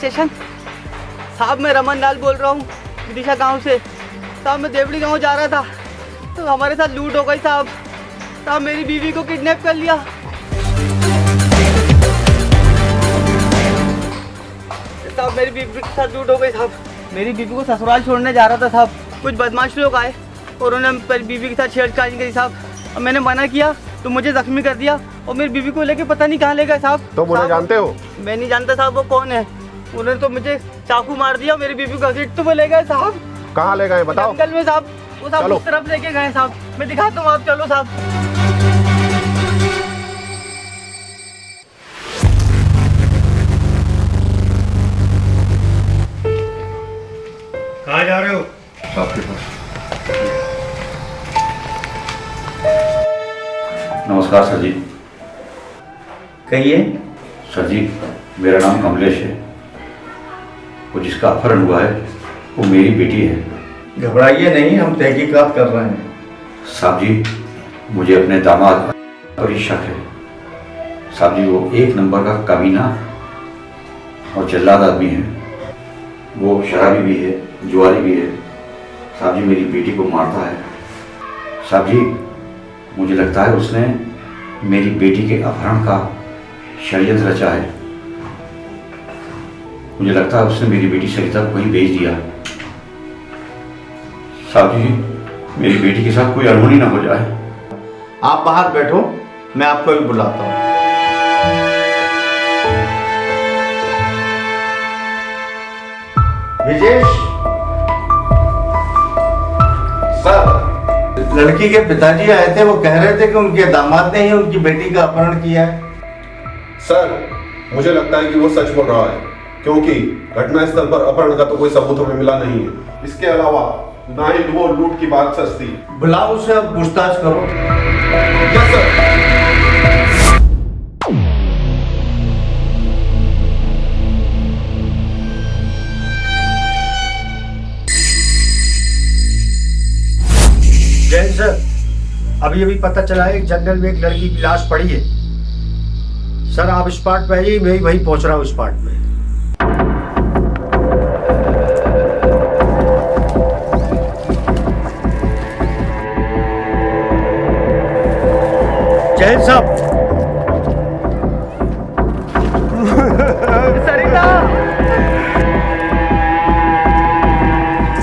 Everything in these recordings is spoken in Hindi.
स्टेशन। साहब मैं रमन लाल बोल रहा हूँ विदिशा गांव से। साहब मैं देवड़ी गांव जा रहा था तो हमारे साथ लूट हो गई साहब। साहब मेरी बीवी को किडनैप कर लिया। साहब मेरी बीवी के साथ लूट हो गई साहब। मेरी बीवी को ससुराल छोड़ने जा रहा था साहब। कुछ बदमाश लोग आए और उन्होंने बीवी के साथ छेड़छाड़ करी साहब। और मैंने मना किया तो मुझे जख्मी कर दिया और मेरी बीवी को लेके पता नहीं कहाँ ले गए साहब। तो मुझे जानते हो? मैं नहीं जानता साहब वो कौन है। उन्होंने तो मुझे चाकू मार दिया। मेरी बीवी को घसीट तो ले गए साहब। कहाँ ले गए बताओ? जंगल में साहब। वो साहब उस तरफ लेके गए साहब। मैं दिखाता हूँ, आप चलो साहब। कहाँ जा रहे हो? आपके पास। नमस्कार सर जी। कहिए। सर जी मेरा नाम कमलेश है। वो जिसका अपहरण हुआ है वो मेरी बेटी है। घबराइए नहीं, हम तहकीकात कर रहे हैं। साहब जी मुझे अपने दामाद पर ही शक है। साहब जी वो एक नंबर का कमीना और जल्लाद आदमी है। वो शराबी भी है, जुआरी भी है। साहब जी मेरी बेटी को मारता है। साहब जी मुझे लगता है उसने मेरी बेटी के अपहरण का षड्यंत्र रचा है। मुझे लगता है उसने मेरी बेटी सरिता को वहीं भेज दिया। साहब जी मेरी बेटी के साथ कोई अनहोनी ना हो जाए। आप बाहर बैठो, मैं आपको भी बुलाता हूँ। विजेश सर, लड़की के पिताजी आए थे। वो कह रहे थे कि उनके दामाद ने ही उनकी बेटी का अपहरण किया है। सर मुझे लगता है कि वो सच बोल रहा है, क्योंकि घटनास्थल पर अपहरण का तो कोई सबूत हमें मिला नहीं है। इसके अलावा ना ही वो लूट की बात सच थी। बुलाओ उसे, अब पूछताछ करो। Yes sir. जैन सर, अभी पता चला है कि जंगल में एक लड़की की लाश पड़ी है। सर आप स्पॉट पे आइए, मैं वहीं पहुंच रहा हूँ स्पॉट पे। जैन साहब। सरिता,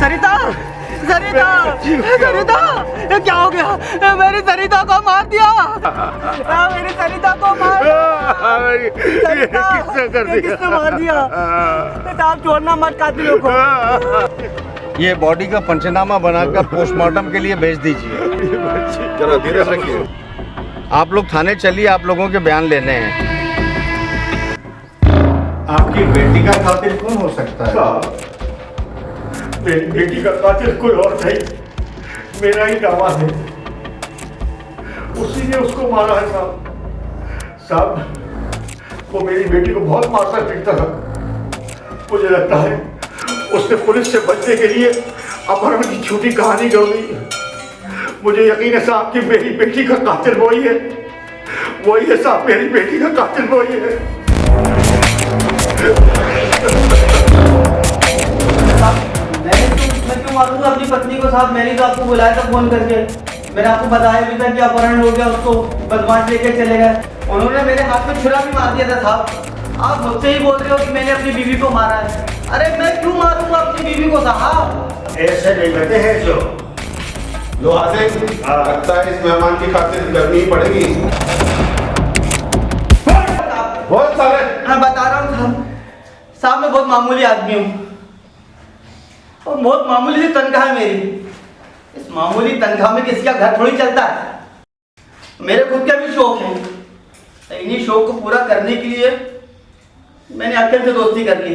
सरिता, सरिता, सरिता, ये क्या हो गया? मेरी सरिता को मार दिया। मेरी सरिता को मार दिया। किसने मार दिया? साहब छोड़ना मत कातिलों को। ये बॉडी का पंचनामा बनाकर पोस्टमार्टम के लिए भेज दीजिए। जरा धीरे से रखिए। आप लोग थाने चलिए, आप लोगों के बयान लेने हैं। आपकी बेटी का कातिल कौन हो सकता है? मेरी बेटी का कातिल कोई और नहीं, मेरा ही दामाद है। उसी ने उसको मारा है साहब। साहब वो मेरी बेटी को बहुत मारता पीटता था। मुझे लगता है उसने पुलिस से बचने के लिए अपहरण की झूठी कहानी गढ़ दी। मुझे यकीन है साहब कि मेरी बेटी का कातिल वही है। वही है साहब, मेरी बेटी का कातिल वही है। मैं क्यों मारूंगा अपनी पत्नी को साहब? मैंने तो आपको बुलाया था फोन करके। मैंने आपको बताया भी था कि अपहरण हो गया, उसको बदमाश लेके चले गए। उन्होंने मेरे हाथ में छुरा भी मार दिया था साहब। आप मुझसे ही बोल रहे हो कि मैंने अपनी बीवी को मारा है। अरे मैं क्यों मारूंगा अपनी बीवी को साहब? ऐसे नहीं कहते हैं जो लो हासिल, लगता है इस मेहमान की खातिर करनी ही पड़ेगी। बहुत सारे। मैं बता रहा हूँ साहब, साहब मैं बहुत मामूली आदमी हूँ और बहुत मामूली सी तनख्वाह है मेरी। इस मामूली तनख्वाह में किसी का घर थोड़ी चलता है। मेरे खुद के भी शौक हैं। इन्हीं शौक को पूरा करने के लिए मैंने अखिल से दोस्ती कर ली।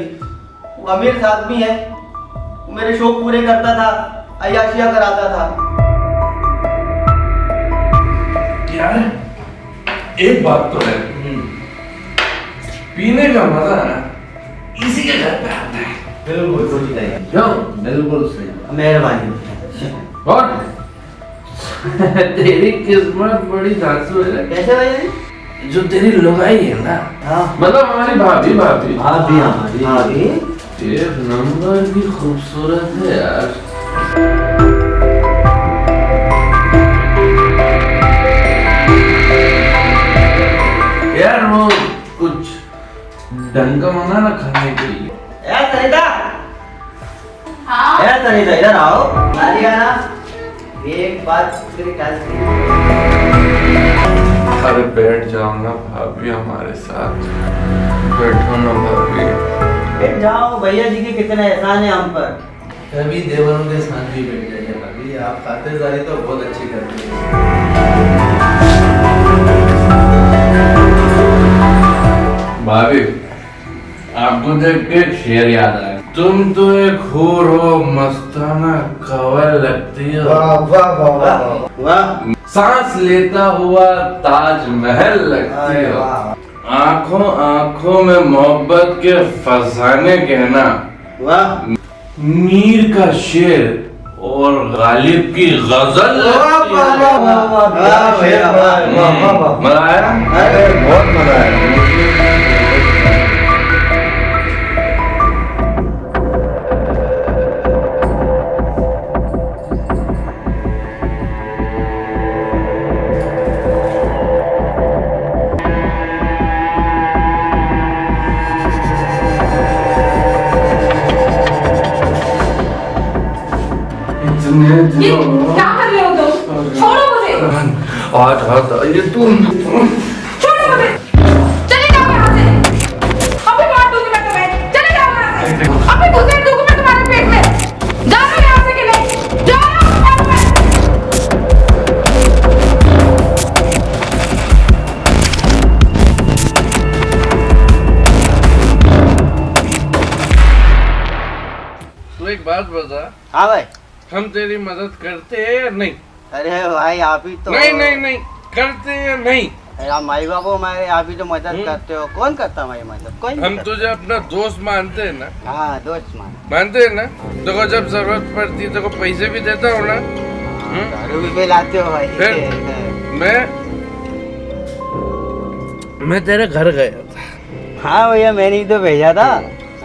वो अमीर आदमी है, वो मेरे शौक पूरे करता था, अय्याशियाँ कराता था। यार एक बात तो है, पीने का मजा ना इसी के घर पे आता है। बिल्कुल बिल्कुल सही। मेहरबानी। और तेरी किस्मत बड़ी धांसू है। कैसे भाई? जो तेरी लुगाई है ना, हाँ मतलब हमारी भाभी भाभी भाभी हमारी भाभी एक नंबर की खूबसूरत है यार। यार वो कुछ ढंग का मना ना खाने के लिए। सरिता, हाँ सरिता इधर आओ। आलिया ना, एक बात तेरे ख्याल से। अरे बैठ जाओ ना भाभी हमारे साथ, बैठो ना भाभी। बैठ जाओ, भैया जी के कितने एहसान है हम पर। कभी देवरों के साथ भी बैठ जाइए भाभी, आप खातिरदारी तो बहुत अच्छी करती है। भाभी आपको देख के एक शेर याद आया, तुम तो एक हूर हो, मस्ताना कवल लगती हो, वाह वाह वाह वाह वाह सांस लेता हुआ ताजमहल लगती हो, आंखों आंखों में मोहब्बत के फसाने कहना, वाह मीर का शेर और गालिब की गजल लगती है। मजा आया? अरे बहुत मजा आया। ये क्या कर रहे हो तुम? छोड़ो मुझे, आज हाथ ये तुम छोड़ो मुझे, चले जाओ यहाँ से। अभी मार दूंगी मैं तुम्हें, चले जाओ यहाँ से। अभी घुसेड़ दूंगी मैं तुम्हारे पेट में। जा रहे हो यहाँ से कि नहीं? जा रहे हो यहाँ से? तो एक बात बता, हाँ भाई। हम तेरी मदद करते हैं या नहीं? अरे भाई आप ही तो नहीं नहीं नहीं करते हैं या नहीं? अरे आप माई बाप हो हमारे, आप ही तो मदद करते हो। कौन करता हमारी मदद? कोई नहीं हम करता। तुझे अपना दोस्त मानते हैं ना, हाँ दोस्त मान। मानते हैं ना? देखो जब जरूरत पड़ती है तो पैसे भी देता हूँ ना। दारू भी पिलाते हो भाई। फिर मैं तेरे घर गया था, हाँ भैया मैंने ही तो भेजा था।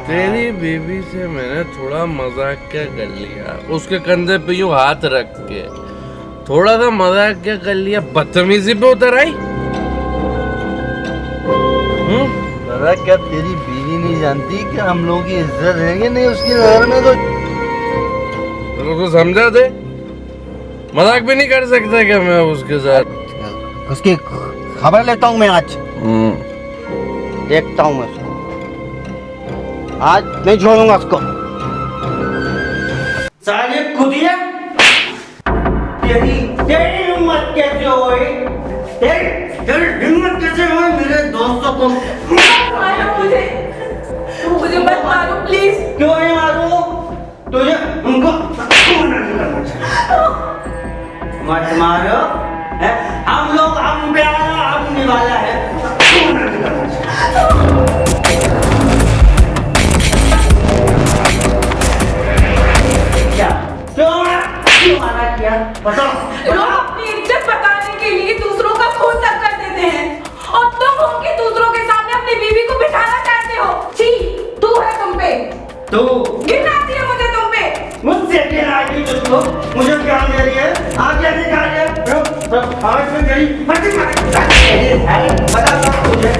तेरी बीवी से मैंने थोड़ा मजाक क्या कर लिया, उसके कंधे पे यूं हाथ रख के थोड़ा सा मजाक क्या कर लिया, बदतमीजी पे उतर आई। दादा क्या तेरी बीवी नहीं जानती कि हम लोगों की इज्जत है कि नहीं उसकी नजर में? तो समझा दे, मजाक भी नहीं कर सकता क्या मैं उसके साथ? उसकी खबर लेता हूँ मैं आज। देखता हूँ मैं उसको, आज नहीं छोड़ूंगा उसको। साले कुदिया, तेरी तेरी हिम्मत कैसे हुई? तेरी हिम्मत कैसे हुई मेरे दोस्तों को? मारो मुझे, मुझे मत मारो प्लीज। क्यों नहीं मारूं? तुझे उनको मत मारो। हम लोग हम प्यारा हम निवाला है। क्या क्यों माना किया बताओ। लोग अपनी इज्जत बचाने के लिए दूसरों का खून तक कर देते हैं और तुम उनके दूसरों के सामने अपनी बीवी को बिठाना चाहते हो। छी, तू है तुम पे, तो घिन आती है मुझे तुम पे। मुझसे क्या आई तुझको? मुझे क्या दे रही है? क्या दिखा रही है? आज में गई बता तुझे।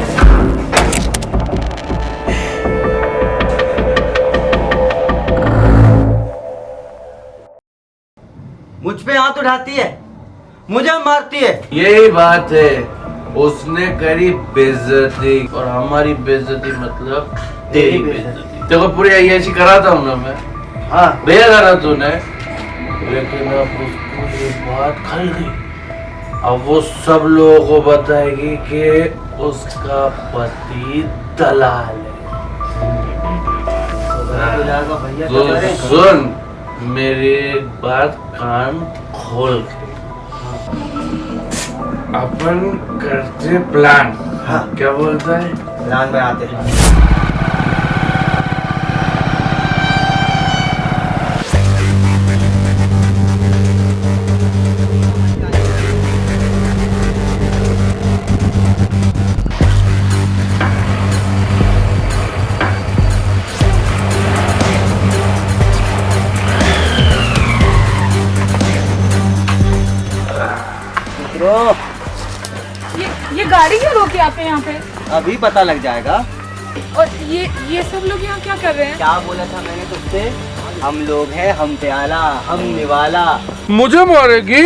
मुझ पे हाथ उठाती है, मुझे मारती है। यही बात है, उसने करी बेइज्जती और हमारी बेइज्जती मतलब तेरी बेइज्जती। देखो पूरी अय्याशी कराता हूँ ना मैं, हाँ भैया करा तूने, लेकिन अब उसको ये बात खल गई। अब वो सब लोगों को बताएगी कि उसका पति दलाल है। तो सुन मेरी एक बात कान खोल के, अपन करते प्लान। हाँ। क्या बोलता है? प्लान बनाते हैं। क्यों रोके आपने यहाँ पे? अभी पता लग जाएगा। और ये सब लोग यहाँ क्या कर रहे हैं? क्या बोला था मैंने तुझसे? हम लोग हैं हम प्याला हम निवाला। मुझे मारेगी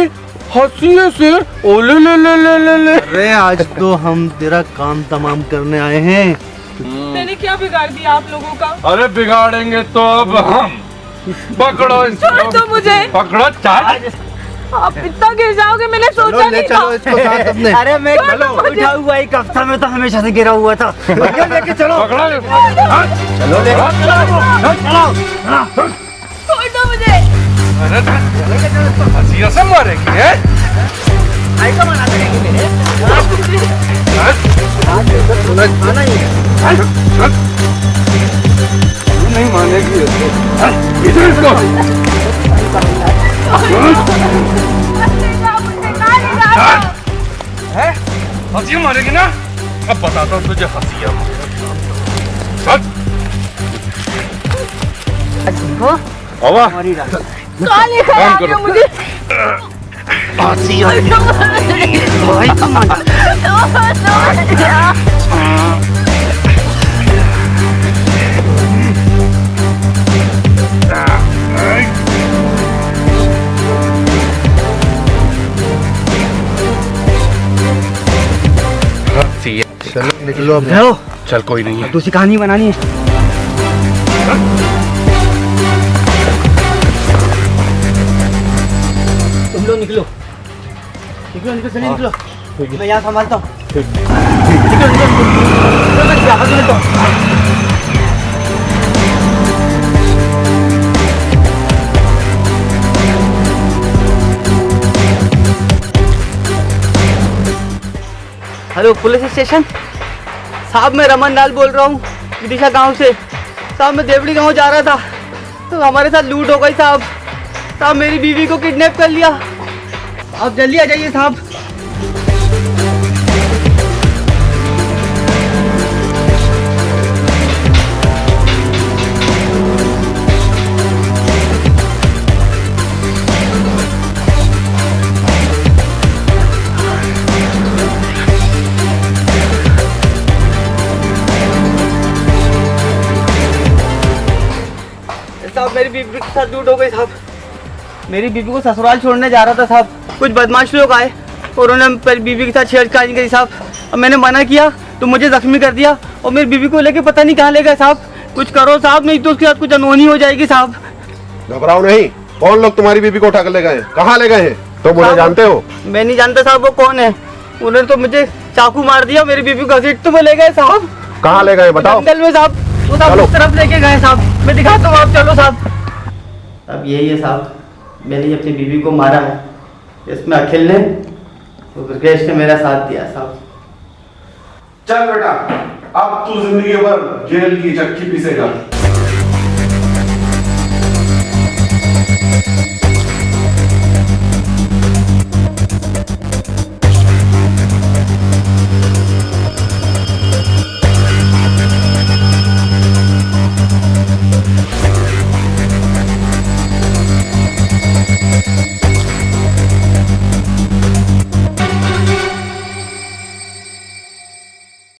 हंसिए से? ओले ले ले ले ले ले। अरे आज तो हम तेरा काम तमाम करने आए हैं। मैंने क्या बिगाड़ दिया आप लोगों का? अरे बिगाड़ेंगे तो अब हम। पकड़ो छोड़ दो मुझे। पकड़ो चाल। आप इतना गिर जाओगे मैंने सोचा ले नहीं चलो था। इसको साथ अपने। अरे मैं चलो। उठा हुआ एक हफ्ता में तो हमेशा से गिरा हुआ था। लेके चलो पकड़ो चलो ले छोड़ दो मुझे। अरे हंसिया से मारेगी है? ऐसा मना करेंगे मेरे खाना ही है। नहीं मानेगी इधर इसको। ले जाओ मुझे, कहाँ ले जाओ? है हंसिया मारेगी ना? अब बताता हूँ तुझे हंसिया हवा कहाँ लेकर आ रहे हो मुझे? चलो निकलो अब। चल कोई नहीं है। दूसरी कहानी बनानी है। तुम लोग निकलो निकलो निकलो चलिए निकलो। मैं यहाँ संभालता हूँ। निकलो निकलो निकलो। हेलो पुलिस स्टेशन साहब, मैं रमन लाल बोल रहा हूँ विदिशा गांव से। साहब मैं देवड़ी गांव जा रहा था तो हमारे साथ लूट हो गई साहब। साहब मेरी बीवी को किडनैप कर लिया। आप जल्दी आ जाइए साहब। साहब मेरी बीवी के साथ लूट हो गई साहब। मेरी बीवी को ससुराल छोड़ने जा रहा था साहब। कुछ बदमाश लोग आए और उन्होंने मेरी बीवी के साथ छेड़छाड़ की साहब। अब मैंने मना किया तो मुझे जख्मी कर दिया और मेरी बीवी को लेके पता नहीं कहाँ ले गए साहब। कुछ करो साहब, नहीं तो उसके साथ कुछ अनहोनी हो जाएगी साहब। घबराओ नहीं। कौन लोग तुम्हारी बीबी को उठा कर ले गए? कहाँ ले गए हैं? तो मुझे साहब, जानते हो? मैं नहीं जानता साहब वो कौन है। उन्होंने तो मुझे चाकू मार दिया, मेरी बीवी को घसीट तो ले गए साहब। कहाँ ले गए बताओ? जंगल में साहब। वो साहब उस तरफ लेके गए साहब। मैं दिखाता हूँ, आप चलो साहब। अब यही है साहब, मैंने अपनी बीवी को मारा है। इसमें अखिल ने और ब्रजेश ने मेरा साथ दिया साहब। चल बेटा, अब तू जिंदगी भर जेल की चक्की पीसेगा।